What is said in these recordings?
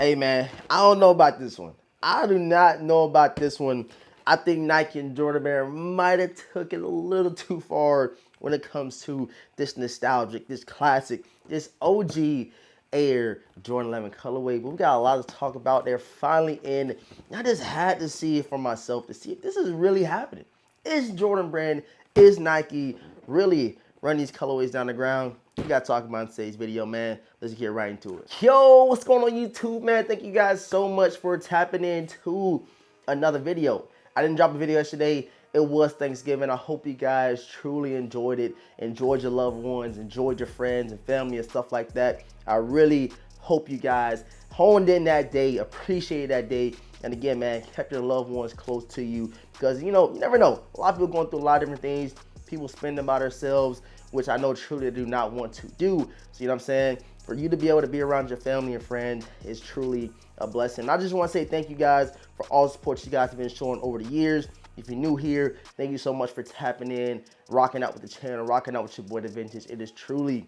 Hey man, I don't know about this one. I do not know about this one. I think Nike and Jordan Brand might have took it a little too far when it comes to this nostalgic, this classic, this OG Air Jordan 11 colorway. But we got a lot to talk about. They're finally in. I just had to see it for myself to see if this is really happening. Is Jordan Brand, is Nike really run these colorways down the ground? We got to talk about in today's video, man. Let's get right into it. Yo, what's going on YouTube, man? Thank you guys so much for tapping into another video. I didn't drop a video yesterday. It was Thanksgiving. I hope you guys truly enjoyed it. Enjoyed your loved ones, enjoyed your friends and family and stuff like that. I really hope you guys honed in that day, appreciated that day. And again, man, kept your loved ones close to you because, you know, you never know. A lot of people going through a lot of different things. People spending by themselves, which I know truly they do not want to do. So, you know what I'm saying? For you to be able to be around your family and friends is truly a blessing. I just want to say thank you guys for all the support you guys have been showing over the years. If you're new here, thank you so much for tapping in, rocking out with the channel, rocking out with your boy, The Vintage. It is truly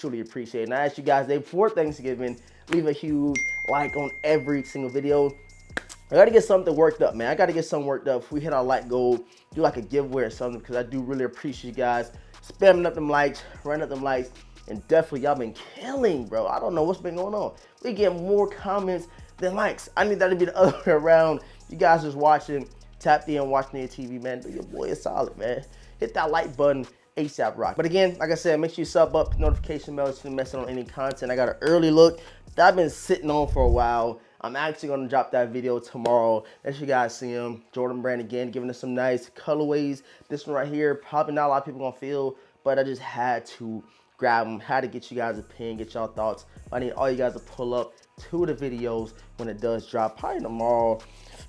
appreciated. And I ask you guys today before Thanksgiving, leave a huge like on every single video. I gotta get something worked up, man. I gotta get something worked up. If we hit our like goal, do like a giveaway or something, because I do really appreciate you guys spamming up them likes, running up them likes, and definitely y'all been killing, bro. I don't know what's been going on. We get more comments than likes. I need that to be the other way around. You guys just watching, tapped in, watching your TV, man. Do your boy a solid, man. Hit that like button. ASAP rock. But again, like I said, make sure you sub up, notification bell so you don't miss out on any content. I got an early look that I've been sitting on for a while. I'm actually going to drop that video tomorrow. Let you guys see him. Jordan Brand again, giving us some nice colorways. This one right here, probably not a lot of people going to feel, but I just had to grab them. Had to get you guys' opinion, get y'all thoughts. I need all you guys to pull up to the videos when it does drop, probably tomorrow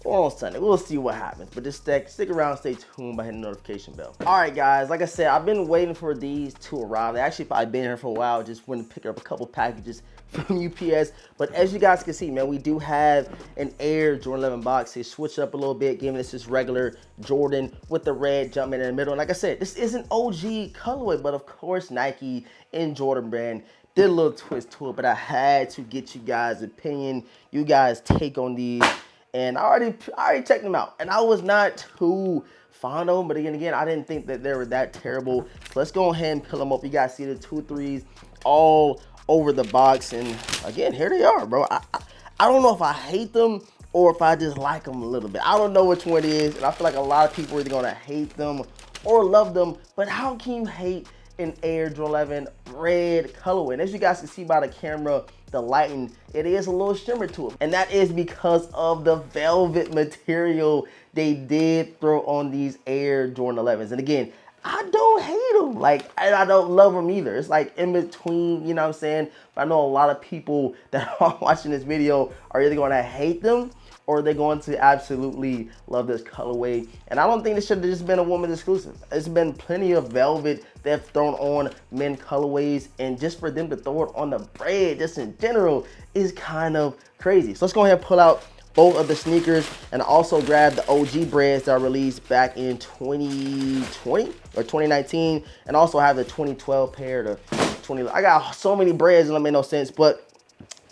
or on Sunday. We'll see what happens. But just stick around, stay tuned by hitting the notification bell. All right, guys, like I said, I've been waiting for these to arrive. They actually probably been here for a while. Just went to pick up a couple packages from UPS. But as you guys can see, man, we do have an Air Jordan 11 box. They switched up a little bit, giving us this regular Jordan with the red Jumpman in the middle. And like I said, this is an OG colorway, but of course, Nike and Jordan Brand did a little twist to it. But I had to get you guys' opinion, you guys' take on these. And I already checked them out, and I was not too fond of them. But again, I didn't think that they were that terrible. So let's go ahead and peel them up. You guys see the 2 3s all over the box, and again, here they are, bro. I don't know if I hate them or if I just like them a little bit. I don't know which one it is, and I feel like a lot of people are either gonna hate them or love them. But how can you hate an Air Jordan 11 red colorway? And as you guys can see by the camera, the lighting, it is a little shimmer to it. And that is because of the velvet material they did throw on these Air Jordan 11s. And again, I don't hate them. Like, I don't love them either. It's like in between, you know what I'm saying? But I know a lot of people that are watching this video are either gonna hate them or they're going to absolutely love this colorway. And I don't think this should have just been a woman's exclusive. It's been plenty of velvet they've thrown on men colorways, and just for them to throw it on the bread, just in general, is kind of crazy. So let's go ahead and pull out both of the sneakers, and also grab the OG breads that are released back in 2020 or 2019, and also have the 2012 pair, the 20. I got so many breads, it don't make no sense, but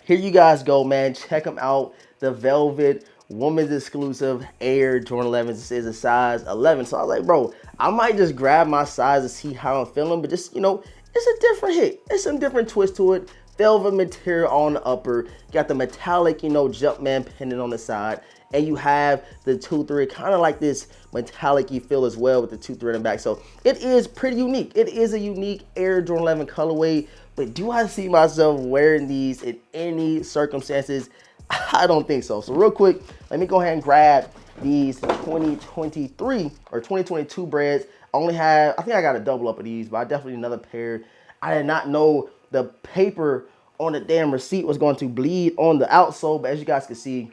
here you guys go, man. Check them out. The velvet women's exclusive Air Jordan 11s. This is a size 11. So I was like, bro, I might just grab my size to see how I'm feeling, but just, you know, it's a different hit. It's some different twist to it. Velvet material on the upper. You got the metallic, you know, Jumpman pendant on the side. And you have the 2 3, kind of like this metallic-y feel as well with the 2 3 in the back. So it is pretty unique. It is a unique Air Jordan 11 colorway. But do I see myself wearing these in any circumstances? I don't think so. So real quick, let me go ahead and grab these 2023 or 2022 breads. I think I got a double up of these, but I definitely need another pair. I did not know the paper on the damn receipt was going to bleed on the outsole, but as you guys can see,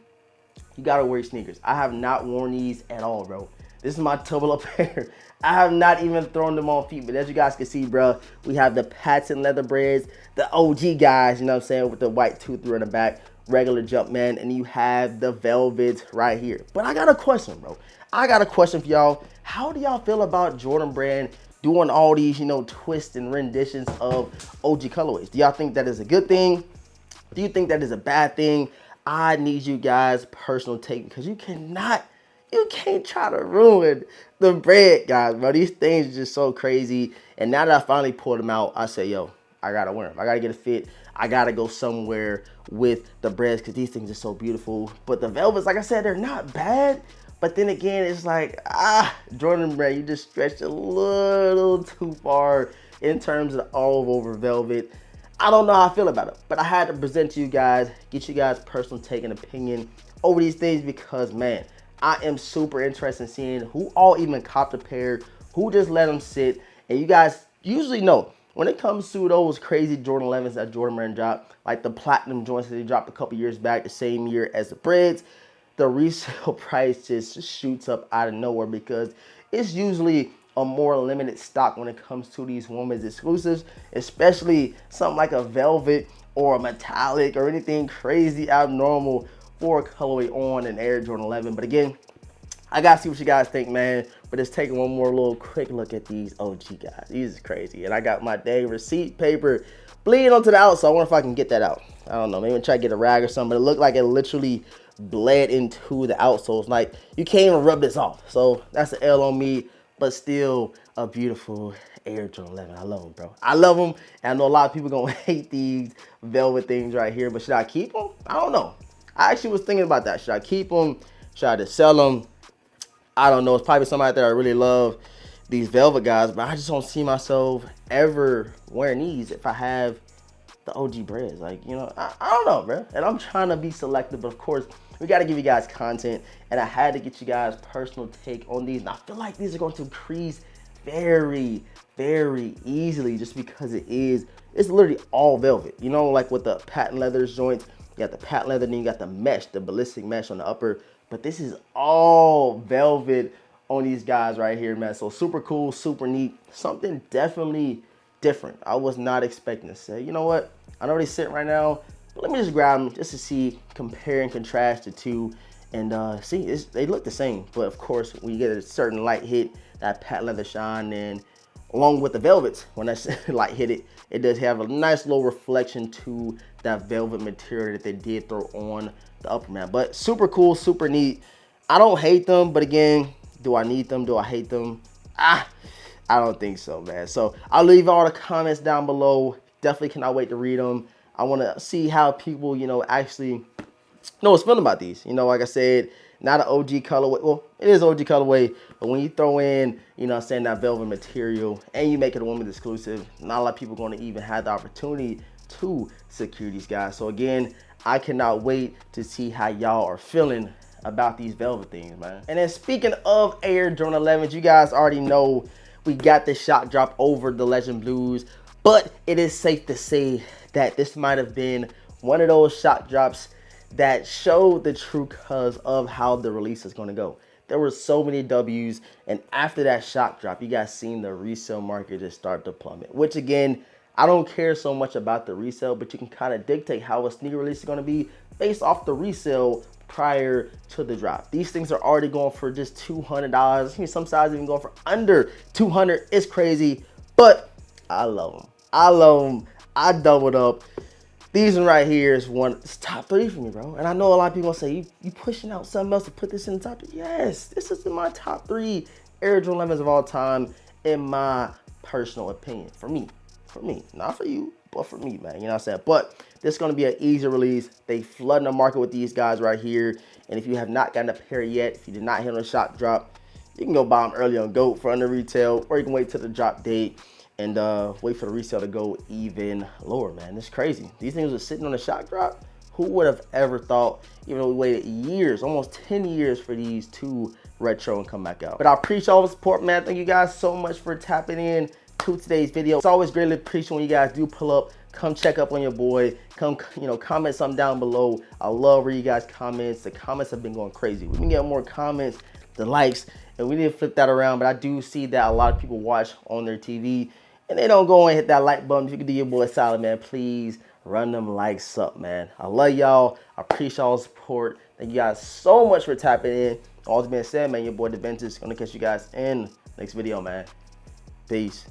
you gotta wear your sneakers. I have not worn these at all, bro. This is my double up pair. I have not even thrown them on feet, but as you guys can see, bro, we have the patent leather breads, the OG guys, you know what I'm saying, with the white 2 3 in the back, regular Jumpman, and you have the velvets right here. But I got a question, bro. I got a question for y'all. How do y'all feel about Jordan Brand doing all these, you know, twists and renditions of OG colorways? Do y'all think that is a good thing? Do you think that is a bad thing? I need you guys' personal take because you can't try to ruin the bread, guys, bro. These things are just so crazy. And now that I finally pulled them out, I say, yo, I gotta wear them. I gotta get a fit. I gotta go somewhere with the breads because these things are so beautiful. But the velvets, like I said, they're not bad. But then again, it's like, Jordan Brand, you just stretched a little too far in terms of the all over velvet. I don't know how I feel about it, but I had to present to you guys, get you guys personal take and opinion over these things because, man, I am super interested in seeing who all even copped a pair, who just let them sit. And you guys usually know when it comes to those crazy Jordan 11s that Jordan Brand dropped, like the platinum joints that they dropped a couple years back, the same year as the breads, the resale price just shoots up out of nowhere because it's usually a more limited stock when it comes to these women's exclusives, especially something like a velvet or a metallic or anything crazy abnormal for a colorway on an Air Jordan 11. But again, I gotta see what you guys think, man. But just taking one more little quick look at these OG guys. These is crazy. And I got my dang receipt paper bleeding onto the outside. I wonder if I can get that out. I don't know. Maybe try to get a rag or something. But it looked like it literally bled into the outsoles. Like, you can't even rub this off. So that's an L on me. But still a beautiful Air Jordan 11. I love them, bro. I love them. And I know a lot of people gonna hate these velvet things right here. But should I keep them? I don't know. I actually was thinking about that. Should I keep them? Should I just sell them? I don't know. It's probably somebody out there I really love these velvet guys, but I just don't see myself ever wearing these if I have the OG breads. Like, you know, I don't know, bro. And I'm trying to be selective, but of course, we got to give you guys content, and I had to get you guys' personal take on these. And I feel like these are going to increase very, very easily just because it's literally all velvet. You know, like with the patent leather joints, you got the patent leather, then you got the mesh, the ballistic mesh on the upper. But this is all velvet on these guys right here, man. So super cool, super neat. Something definitely different. I was not expecting to say, you know what? I know they sit right now, but let me just grab them just to see, compare and contrast the two. And see, they look the same. But of course, when you get a certain light hit, that patent leather shine, and along with the velvets, when that light hit it, it does have a nice little reflection to that velvet material that they did throw on the upper, man. But super cool, super neat. I don't hate them, but again, do I need them? Do I hate them? I don't think so, man. So I'll leave all the comments down below. Definitely cannot wait to read them. I want to see how people, you know, actually know what's feeling about these. You know, like I said, not an OG colorway. Well, it is OG colorway, but when you throw in, you know, saying that velvet material and you make it a women's exclusive, not a lot of people are going to even have the opportunity to secure these guys. So again, I cannot wait to see how y'all are feeling about these velvet things, man. And then speaking of Air Jordan 11s, you guys already know we got this shock drop over the Legend Blues, but it is safe to say that this might have been one of those shock drops that showed the true colors of how the release is going to go. There were so many W's, and after that shock drop, you guys seen the resale market just start to plummet, which again, I don't care so much about the resale, but you can kind of dictate how a sneaker release is going to be based off the resale prior to the drop. These things are already going for just $200. Some sizes even going for under $200. It's crazy, but I love them. I love them. I doubled up. These one right here is it's top 3 for me, bro. And I know a lot of people say, you pushing out something else to put this in the top 3. Yes, this is in my top 3 Air Jordan 11s of all time, in my personal opinion. For me, not for you, but for me, man. You know what I'm saying? But this is going to be an easy release. They flooding the market with these guys right here. And if you have not gotten a pair yet, if you did not hit on a shock drop, you can go buy them early on GOAT for under retail, or you can wait till the drop date and wait for the resale to go even lower, man. It's crazy. These things are sitting on a shock drop. Who would have ever thought, even though we waited years, almost 10 years for these to retro and come back out. But I appreciate all the support, man. Thank you guys so much for tapping in to today's video. It's always greatly appreciated when you guys do pull up, come check up on your boy, come, you know, comment something down below. I love reading you guys' comments. The comments have been going crazy. We've been getting more comments, the likes, and we need to flip that around. But I do see that a lot of people watch on their TV and they don't go and hit that like button. If you can do your boy solid, man, please run them likes up, man. I love y'all. I appreciate all the support. Thank you guys so much for tapping in. All that's being said, man, your boy DaVintage is gonna catch you guys in next video, man. Peace.